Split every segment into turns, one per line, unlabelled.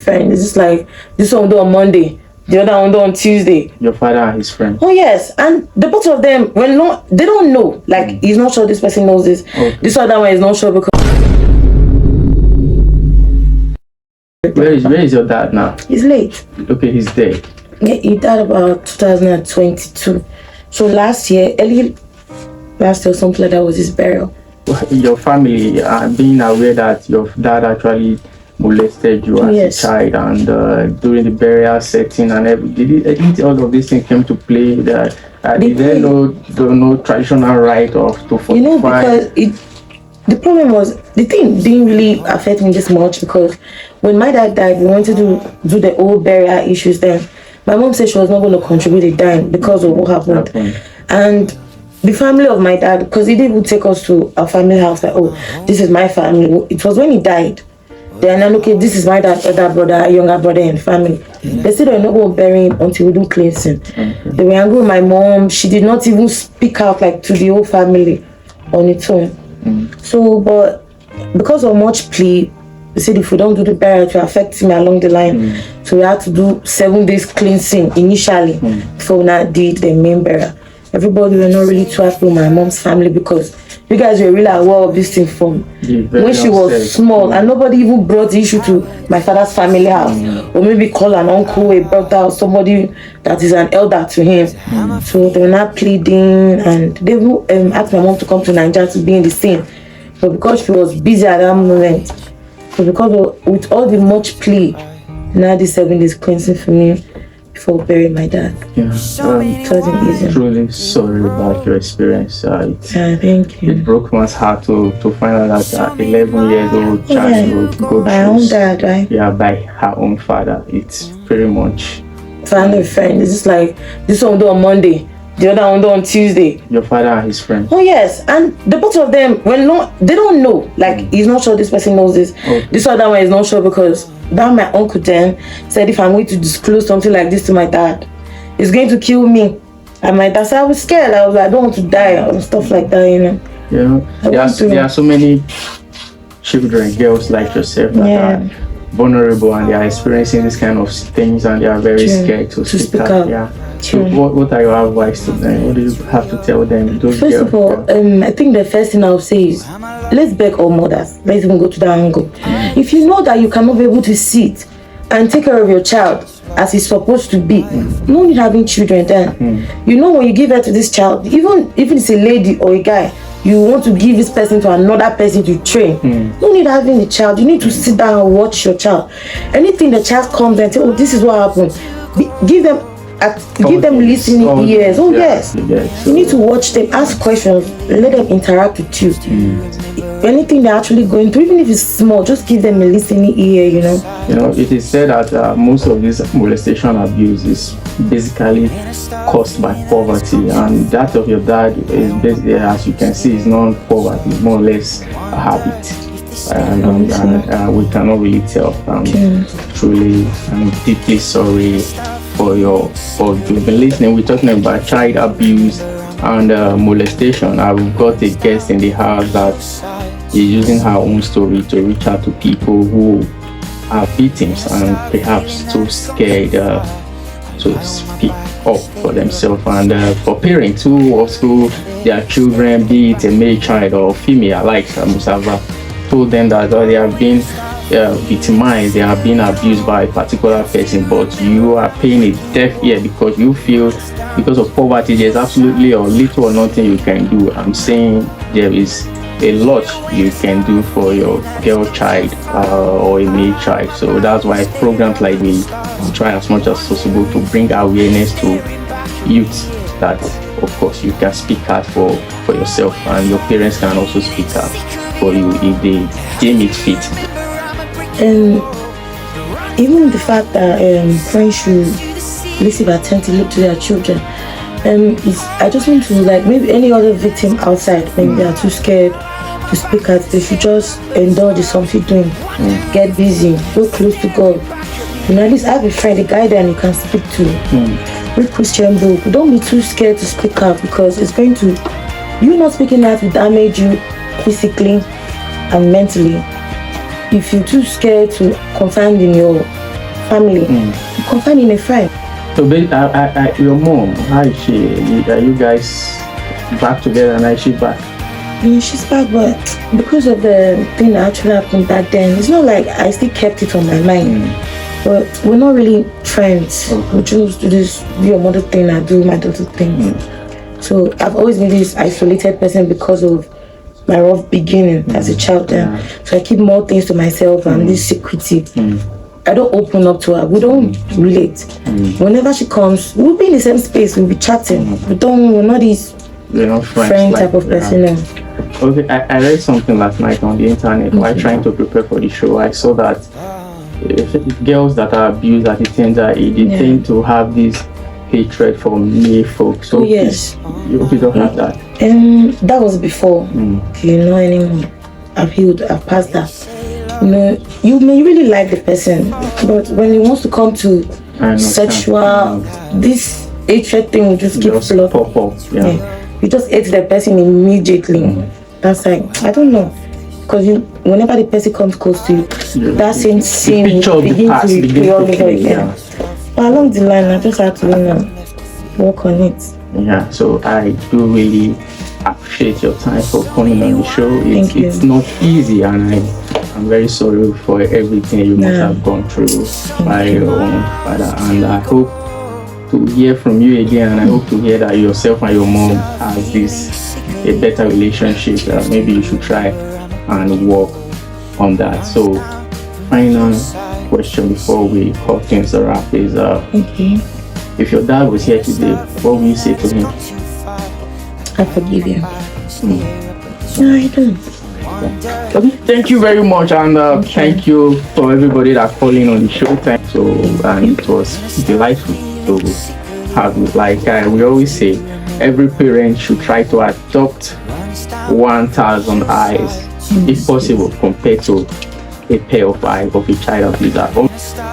friend. It's just like this one do on Monday, the other one do on Tuesday.
Your father and his friend.
Oh yes, and the both of them, they don't know. Like he's not sure this person knows this.
Okay.
This other one is not sure because.
Where is your dad now?
He's late.
Okay, he's dead.
Yeah, he died about 2022. So last year or something like that was his burial.
Your family, being aware that your dad actually molested you as a child, and during the burial setting and everything, did all of these things came to play? That did they no traditional right of to fortify?
You know, because the problem was the thing didn't really affect me this much because when my dad died, we wanted to do the old burial issues. Then my mom said she was not going to contribute a dime because of what happened. And the family of my dad, because he didn't even take us to our family house, like, oh, this is my family. It was when he died. Then, okay, this is my dad's other brother, younger brother, and family. They said they were not going to bury him until we do cleansing. They were angry with my mom. She did not even speak out like to the whole family on its own. So, but because of much plea, they said if we don't do the burial, it will affect me along the line. So we had to do 7 days cleansing initially before we now did the main burial. Everybody were not really too happy with my mom's family because you guys were really aware of this thing from when she was small, and nobody even brought the issue to my father's family house, or maybe call an uncle, a brother, or somebody that is an elder to him. So they were not pleading, and they even asked my mom to come to Nigeria to be in the scene, but because she was busy at that moment, so with all the much plea, now this 7 days cleansing for me before burying my dad.
Yeah.
It wasn't easy.
Truly sorry about your experience.
Thank you.
It broke one's heart to find out that 11 years old child would go
my own dad, right?
Yeah, by her own father. It's pretty much.
Family friend. It's just like this one do on Monday, the other one do on Tuesday.
Your father and his friend.
Oh yes, and the both of them, they don't know. Like he's not sure this person knows this.
Okay.
This other one is not sure because that my uncle then said if I'm going to disclose something like this to my dad, it's going to kill me. And my dad said I was scared. I was like, I don't want to die and stuff like that, you know.
Yeah, there are so many children, girls like yourself that are vulnerable and they are experiencing this kind of things and they are very scared to speak up. Yeah. So what are your advice to them? What do you have to tell them?
First of all, I think the first thing I'll say is let's beg all mothers. Let's even go to that angle. If you know that you cannot be able to sit and take care of your child as it's supposed to be, no need having children then. You know, when you give birth to this child, even if it's a lady or a guy, you want to give this person to another person to train. No need having a child. You need to sit down and watch your child. Anything the child comes and say, oh, this is what happened, give them listening ears. Oh yes. You need to watch them, ask questions, let them interact with you. Anything they're actually going through, even if it's small, just give them a listening ear, you know.
You know, it is said that most of this molestation abuse is basically caused by poverty, and that of your dad is basically, as you can see, is not poverty, it's more or less a habit. And we cannot really tell. Truly, I'm deeply sorry for you've been listening. We're talking about child abuse and molestation. I've got a guest in the house that is using her own story to reach out to people who are victims and perhaps too scared to speak up for themselves, and for parents who also their children, be it a male child or female alike, must have told them that they have been victimized, they have been abused by a particular person, but you are paying a deaf ear because you feel because of poverty there's absolutely or little or nothing you can do. I'm saying there is a lot you can do for your girl child or a male child. So that's why programs like we try as much as possible to bring awareness to youth that of course you can speak out for yourself, and your parents can also speak out for you if they deem it fit.
Even the fact that parents should listen attentively to their children, I just want to, like, maybe any other victim outside, maybe they are too scared to speak out, they should just indulge in something doing, get busy, go close to God. You know, at least have a friend, a guy that you can speak to. Read Christian book. Don't be too scared to speak out, because it's going to, you not speaking out will damage you physically and mentally. If you're too scared to confide in your family. You confide in a friend.
So, your mom, how is she? Are you guys back together and is she back?
Yeah, she's back, but because of the thing that actually happened back then, it's not like I still kept it on my mind. But we're not really friends.
Okay.
We choose to just do your mother thing and do my daughter thing. So I've always been this isolated person because of my rough beginning as a child. So I keep more things to myself and this secretive. I don't open up to her. We don't relate. Whenever she comes, we'll be in the same space. We'll be chatting. We're not this friend type of person.
Okay, I read something last night on the internet while trying to prepare for the show. I saw that girls that are abused at a tender age, they tend to have this hatred for male folks. So
yes.
You don't have that.
That was before. Anymore. I've healed. I've passed that. You may really like the person, but when it wants to come to sexual, this hatred thing will just keep flowing.
Pop up.
You just hate the person immediately. That's like, I don't know, because whenever the person comes close to you, that same scene will begin to replay all over again. But along the line, I just had to work on it.
Yeah, so I do really appreciate your time for coming on the show. It's not easy, and I'm very sorry for everything you must have gone through by your own father. And I hope to hear from you again, and I hope to hear that yourself and your mom has a better relationship. Maybe you should try and work on that. So, final question before we cut things wrap is if your dad was here today, what would you say to him?
I forgive you. No, I don't.
Okay, thank you very much, and thank you for everybody that called in on the show. And it was delightful to have you. Like we always say, every parent should try to adopt 1,000 eyes, if possible, compared to a pair of eyes of a child abuser.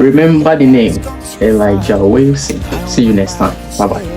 Remember the name, Elijah Wilson. See you next time. Bye bye.